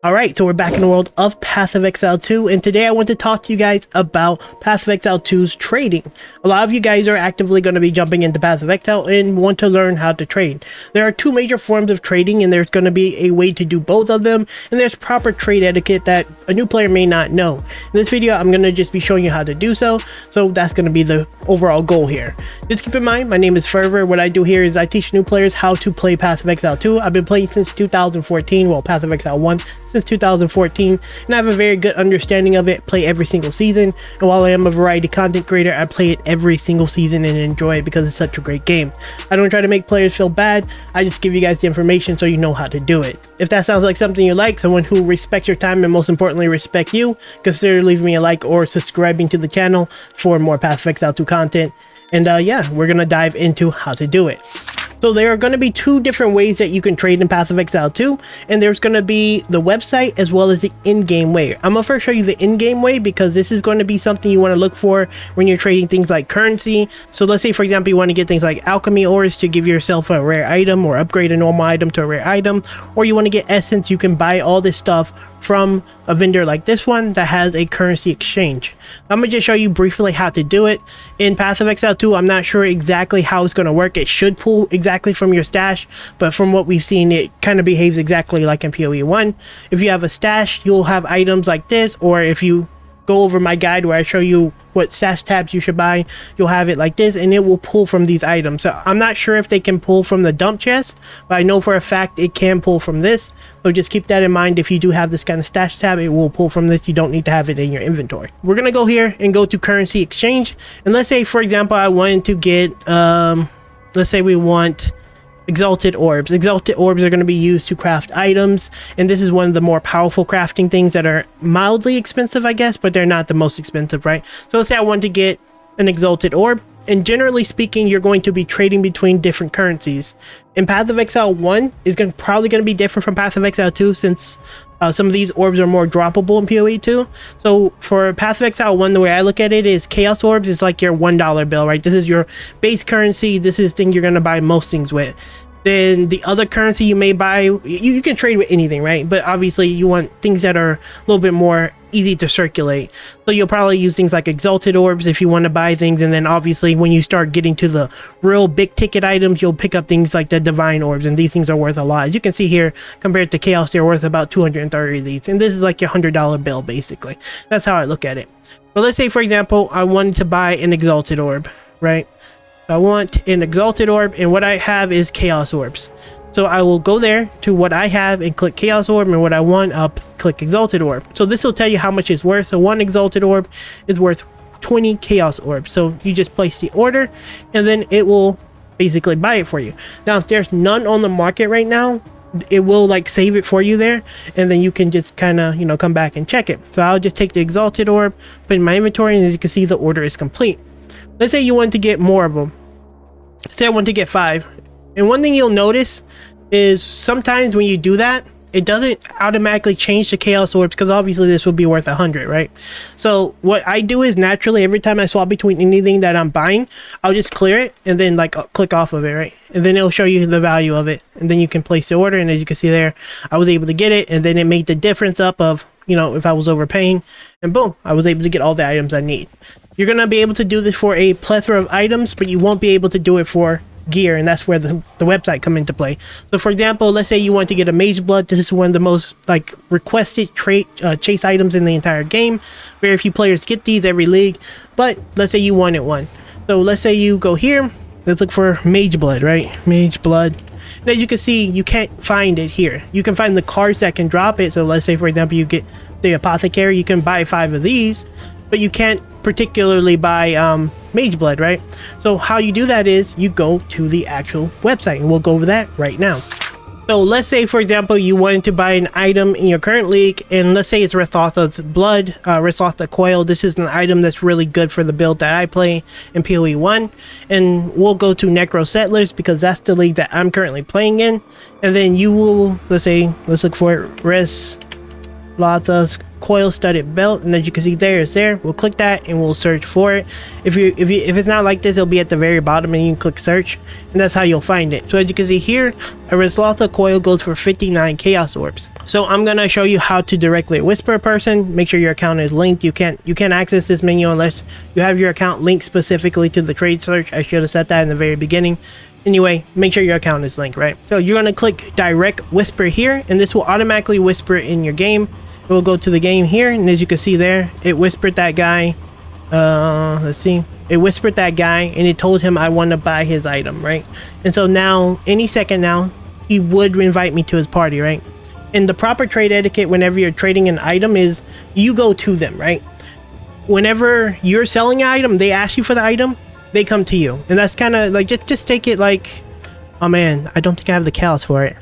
Alright, so we're back in the world of Path of Exile 2, and today I want to talk to you guys about Path of Exile 2's trading. A lot of you guys are actively going to be jumping into Path of Exile and want to learn how to trade. There are two major forms of trading, and there's going to be a way to do both of them, and there's proper trade etiquette that a new player may not know. In this video, I'm going to just be showing you how to do so that's going to be the overall goal here. Just keep in mind, my name is Fervor. What I do here is I teach new players how to play Path of Exile 2. I've been playing since 2014, well, Path of Exile 1 since 2014, and I have a very good understanding of it, play every single season, and while I am a variety content creator, I play it every single season and enjoy it because it's such a great game. I don't try to make players feel bad, I just give you guys the information so you know how to do it. If that sounds like something you like, someone who respects your time and most importantly respect you, consider leaving me a like or subscribing to the channel for more Path of Exile 2 content. And yeah, we're gonna dive into how to do it. So there are going to be two different ways that you can trade in Path of Exile 2, and there's going to be the website as well as the in-game way. I'm going to first show you the in-game way because this is going to be something you want to look for when you're trading things like currency. So let's say, for example, you want to get things like alchemy ores to give yourself a rare item or upgrade a normal item to a rare item, or you want to get essence. You can buy all this stuff from a vendor like this one that has a currency exchange. I'm going to just show you briefly how to do it. In Path of Exile 2, I'm not sure exactly how it's going to work. It should pull exactly from your stash, but from what we've seen, it kind of behaves exactly like in PoE 1. If you have a stash, you'll have items like this, or if you go over my guide where I show you what stash tabs you should buy, you'll have it like this, and it will pull from these items. So I'm not sure if they can pull from the dump chest, but I know for a fact it can pull from this. So just keep that in mind. If you do have this kind of stash tab, it will pull from this. You don't need to have it in your inventory. We're gonna go here and go to currency exchange, and let's say, for example, I wanted to get let's say we want exalted orbs. Exalted orbs are going to be used to craft items, and this is one of the more powerful crafting things that are mildly expensive, I guess, but they're not the most expensive, right? So let's say I want to get an exalted orb, and generally speaking, you're going to be trading between different currencies. In Path of Exile 1 is probably going to be different from Path of Exile 2 since some of these orbs are more droppable in PoE 2. So for Path of Exile 1, the way I look at it is Chaos Orbs is like your $1 bill, right? This is your base currency. This is the thing you're going to buy most things with. Then the other currency you may buy, you can trade with anything, right? But obviously you want things that are a little bit more easy to circulate. So you'll probably use things like exalted orbs if you want to buy things, and then obviously when you start getting to the real big ticket items, you'll pick up things like the divine orbs, and these things are worth a lot. As you can see here, compared to chaos, they're worth about 230 of these, and this is like your $100 bill basically. That's how I look at it. But let's say, for example, I wanted to buy an exalted orb, right? I want an exalted orb, and what I have is chaos orbs. So I will go there to what I have and click chaos orb, and what I want, I'll click exalted orb. So this will tell you how much it's worth. So one exalted orb is worth 20 chaos orbs. So you just place the order, and then it will basically buy it for you. Now, if there's none on the market right now, it will like save it for you there, and then you can just kind of, you know, come back and check it. So I'll just take the exalted orb, put it in my inventory, and as you can see, the order is complete. Let's say you want to get more of them. Say I want to get 5. And one thing you'll notice is sometimes when you do that, it doesn't automatically change to chaos orbs because obviously this would be worth 100, right? So what I do is naturally every time I swap between anything that I'm buying, I'll just clear it and then like click off of it, right? And then it'll show you the value of it, and then you can place the order, and as you can see there, I was able to get it, and then it made the difference up of, you know, if I was overpaying, and boom, I was able to get all the items I need. You're going to be able to do this for a plethora of items, but you won't be able to do it for gear, and that's where the website come into play. So for example, let's say you want to get a mage blood. This is one of the most like requested chase items in the entire game. Very few players get these every league, but let's say you wanted one. So let's say you go here, let's look for mage blood, right? Mage blood. And as you can see, you can't find it here. You can find the cards that can drop it. So let's say, for example, you get the apothecary, you can buy 5 of these, but you can't particularly buy mage blood, right? So how you do that is you go to the actual website, and we'll go over that right now. So let's say, for example, you wanted to buy an item in your current league, and let's say it's Rethotha's blood, Rethotha coil. This is an item that's really good for the build that I play in PoE 1, and we'll go to Necro Settlers because that's the league that I'm currently playing in. And then you will, let's look for it, Rethotha's coil studded belt, and as you can see there, it's there. We'll click that and we'll search for it. If it's not like this, it'll be at the very bottom and you can click search, and that's how you'll find it. So as you can see here, a Reslotha coil goes for 59 chaos orbs. So I'm gonna show you how to directly whisper a person. Make sure your account is linked. You can't access this menu unless you have your account linked specifically to the trade search. I should have said that in the very beginning. Anyway, make sure your account is linked, right? So you're gonna click direct whisper here, and this will automatically whisper in your game. It will go to the game here, and as you can see there, it whispered that guy. Let's see. It whispered that guy, and it told him I want to buy his item, right? And so now, any second now, he would invite me to his party, right? And the proper trade etiquette whenever you're trading an item is you go to them, right? Whenever you're selling an item, they ask you for the item, they come to you. And that's kind of like, just take it like, oh man, I don't think I have the cows for it.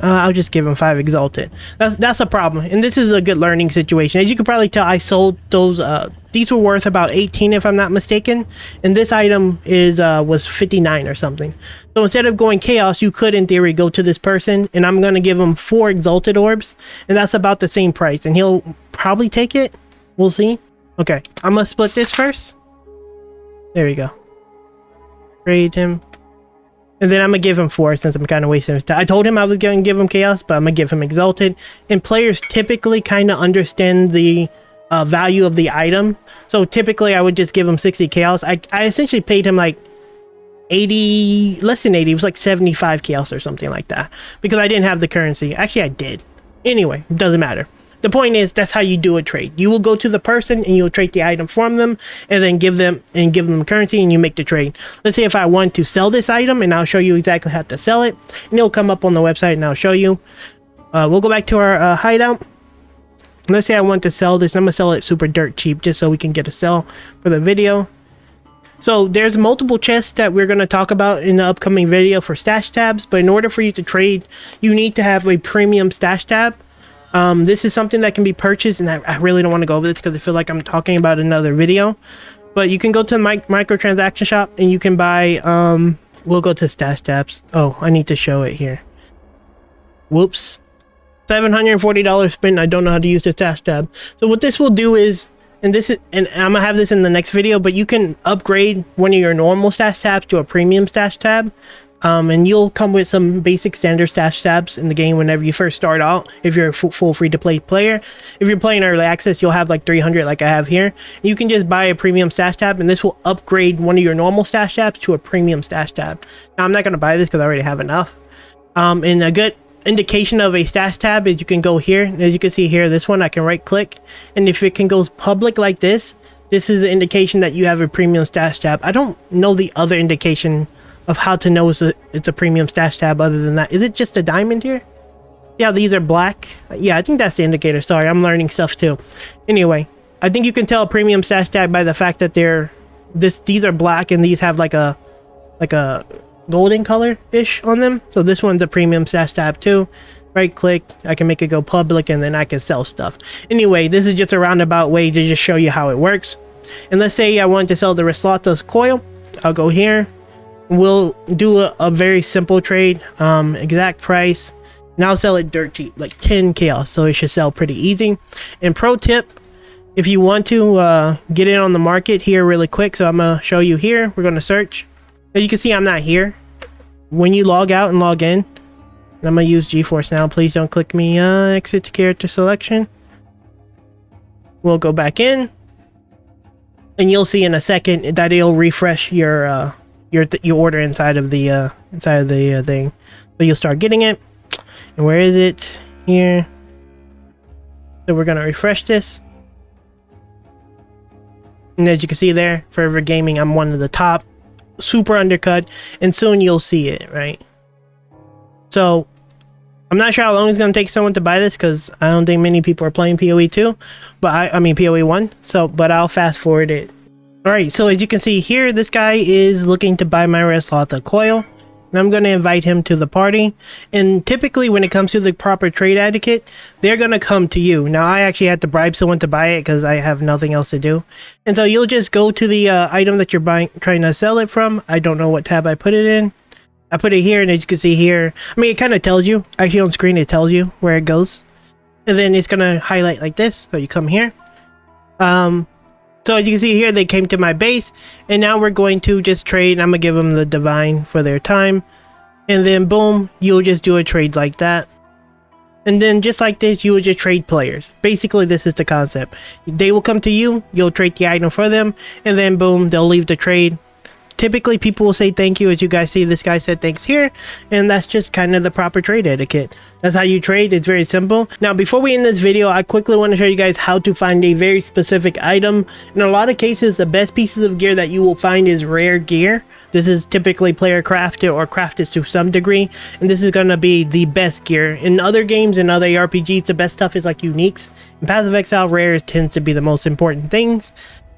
I'll just give him 5 exalted. That's a problem, and this is a good learning situation. As you can probably tell, I sold those. These were worth about 18 if I'm not mistaken, and this item was 59 or something. So instead of going chaos, you could in theory go to this person, and I'm gonna give him 4 exalted orbs, and that's about the same price, and he'll probably take it. We'll see. Okay, I'm gonna split this first. There we go. Trade him. And then I'm gonna give him 4 since I'm kind of wasting his time. I told him I was gonna give him chaos, but I'm gonna give him exalted. And players typically kind of understand the value of the item. So typically I would just give him 60 chaos. I essentially paid him like 80, less than 80. It was like 75 chaos or something like that, because I didn't have the currency. Actually I did. Anyway, it doesn't matter. The point is, that's how you do a trade. You will go to the person and you'll trade the item from them, and then give them currency, and you make the trade. Let's say if I want to sell this item, and I'll show you exactly how to sell it, and it'll come up on the website and I'll show you. We'll go back to our hideout. Let's say I want to sell this, and I'm gonna sell it super dirt cheap just so we can get a sell for the video. So there's multiple chests that we're going to talk about in the upcoming video for stash tabs, but in order for you to trade, you need to have a premium stash tab. This is something that can be purchased, and I really don't want to go over this because I feel like I'm talking about another video. But you can go to the microtransaction shop and you can buy, we'll go to stash tabs. Oh, I need to show it here. Whoops. $740 spent. I don't know how to use the stash tab. So what this will do is, and I'm gonna have this in the next video, but you can upgrade one of your normal stash tabs to a premium stash tab. And you'll come with some basic standard stash tabs in the game whenever you first start out, if you're a full free-to-play player. If you're playing early access, you'll have like 300 like I have here. You can just buy a premium stash tab, and this will upgrade one of your normal stash tabs to a premium stash tab. Now, I'm not going to buy this because I already have enough. And a good indication of a stash tab is you can go here. And as you can see here, this one, I can right-click. And if it can go public like this, this is an indication that you have a premium stash tab. I don't know the other indication of how to know it's a premium stash tab other than that. Is it just a diamond here? Yeah, these are black. Yeah, I think that's the indicator. Sorry, I'm learning stuff too. Anyway, I think you can tell a premium stash tab by the fact that these are black and these have like a golden color-ish on them. So this one's a premium stash tab too. Right click, I can make it go public, and then I can sell stuff. Anyway, this is just a roundabout way to just show you how it works. And let's say I want to sell the Reslotha's coil. I'll go here. We'll do a very simple trade, exact price, and I'll sell it dirt cheap, like 10 chaos, so it should sell pretty easy. And pro tip, if you want to get in on the market here really quick, so I'm gonna show you here. We're gonna search. As you can see, I'm not here. When you log out and log in, and I'm gonna use GeForce now. Please don't click me. Exit to character selection. We'll go back in, and you'll see in a second that it'll refresh your order inside of the thing. So you'll start getting it. And where is it? Here. So we're gonna refresh this. And as you can see there, Forever Gaming, I'm one of the top. Super undercut. And soon you'll see it, right? So I'm not sure how long it's gonna take someone to buy this, because I don't think many people are playing PoE 2. But I mean PoE 1. But I'll fast forward it. Alright, so as you can see here, this guy is looking to buy my Reslotha coil, and I'm going to invite him to the party. And typically when it comes to the proper trade etiquette, they're going to come to you. Now, I actually had to bribe someone to buy it because I have nothing else to do. And so you'll just go to the item that you're trying to sell it from. I don't know what tab I put it in. I put it here, and as you can see here, I mean, it kind of tells you. Actually, on screen, it tells you where it goes. and then it's gonna highlight like this. So you come here. So as you can see here, they came to my base, and now we're going to just trade. I'm gonna give them the divine for their time, and then boom, you'll just do a trade like that. And then just like this, you would just trade players. Basically, this is the concept. They will come to you, you'll trade the item for them, and then boom, they'll leave the trade. Typically, people will say thank you. As you guys see, this guy said thanks here, and that's just kind of the proper trade etiquette. That's how you trade. It's very simple. Now, before we end this video, I quickly want to show you guys how to find a very specific item. In a lot of cases, the best pieces of gear that you will find is rare gear. This is typically player crafted or crafted to some degree, and this is going to be the best gear. In other games and other RPGs, the best stuff is like uniques. In Path of Exile, rare tends to be the most important things.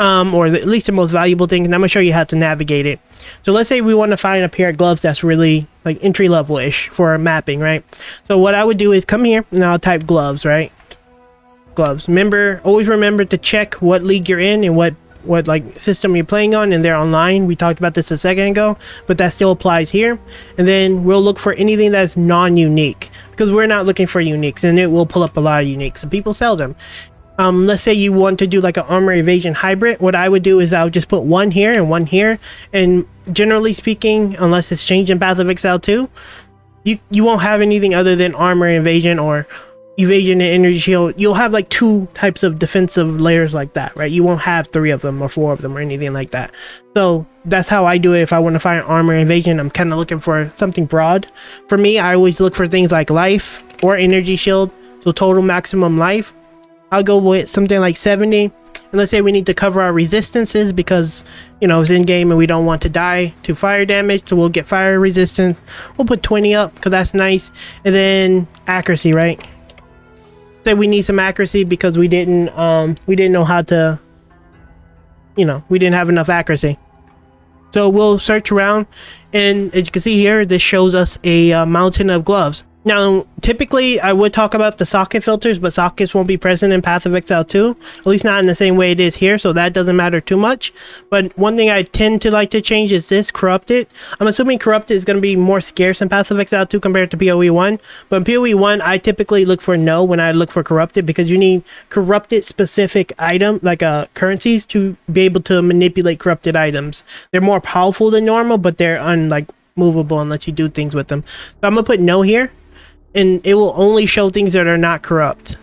Or at least the most valuable thing, and I'm gonna show you how to navigate it. So let's say we want to find a pair of gloves that's really like entry level ish for mapping, right? So what I would do is come here and I'll type gloves, right? Gloves. Always remember to check what league you're in and what like system you're playing on, and they're online. We talked about this a second ago, but that still applies here. And then we'll look for anything that's non-unique, because we're not looking for uniques, and it will pull up a lot of uniques, and people sell them. Let's say you want to do like an armor evasion hybrid. What I would do is I would just put one here and one here. And generally speaking, unless it's changed in Path of Exile 2, you won't have anything other than armor evasion or evasion and energy shield. You'll have like 2 types of defensive layers like that, right? You won't have 3 of them or 4 of them or anything like that. So that's how I do it. If I want to find armor evasion, I'm kind of looking for something broad. For me, I always look for things like life or energy shield. So total maximum life. I'll go with something like 70. And let's say we need to cover our resistances because, you know, it's in game and we don't want to die to fire damage. So we'll get fire resistance. We'll put 20 up because that's nice. And then accuracy, right? Say we need some accuracy because we didn't know how to, you know, we didn't have enough accuracy. So we'll search around, and as you can see here, this shows us a mountain of gloves. Now, typically, I would talk about the socket filters, but sockets won't be present in Path of Exile 2, at least not in the same way it is here, so that doesn't matter too much. But one thing I tend to like to change is this, Corrupted. I'm assuming Corrupted is going to be more scarce in Path of Exile 2 compared to PoE 1, but in PoE 1, I typically look for no when I look for Corrupted, because you need Corrupted specific item, like currencies, to be able to manipulate Corrupted items. They're more powerful than normal, but they're movable and let you do things with them. So I'm going to put no here. And it will only show things that are not corrupt.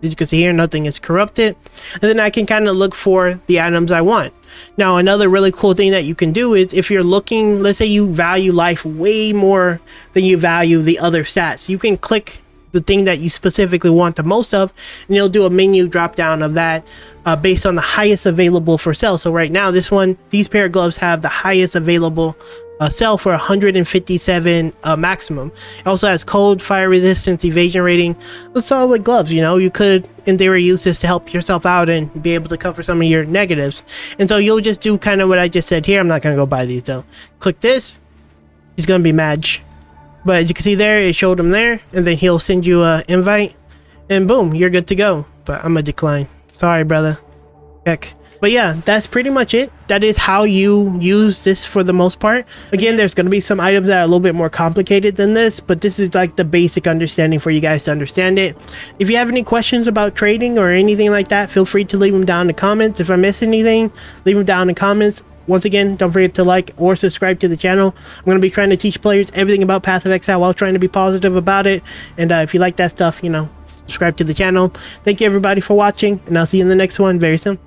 As you can see here, nothing is corrupted. And then I can kind of look for the items I want. Now, another really cool thing that you can do is if you're looking, let's say you value life way more than you value the other stats, you can click the thing that you specifically want the most of, and it'll do a menu drop down of that based on the highest available for sale. So right now, these pair of gloves have the highest available sell for 157 maximum. It also has cold, fire resistance, evasion rating. It's solid gloves. You know, you could in theory use this to help yourself out and be able to cover some of your negatives. And so you'll just do kind of what I just said here. I'm not gonna go buy these though. Click this. He's gonna be mad. But as you can see there, it showed him there, and then he'll send you an invite, and boom, you're good to go. But I'm gonna decline. Sorry, brother. Heck. But yeah, that's pretty much it. That is how you use this for the most part. Again, there's going to be some items that are a little bit more complicated than this, but this is like the basic understanding for you guys to understand it. If you have any questions about trading or anything like that, feel free to leave them down in the comments. If I missed anything, leave them down in the comments. Once again, don't forget to like or subscribe to the channel. I'm going to be trying to teach players everything about Path of Exile while trying to be positive about it. And if you like that stuff, you know, subscribe to the channel. Thank you everybody for watching, and I'll see you in the next one very soon.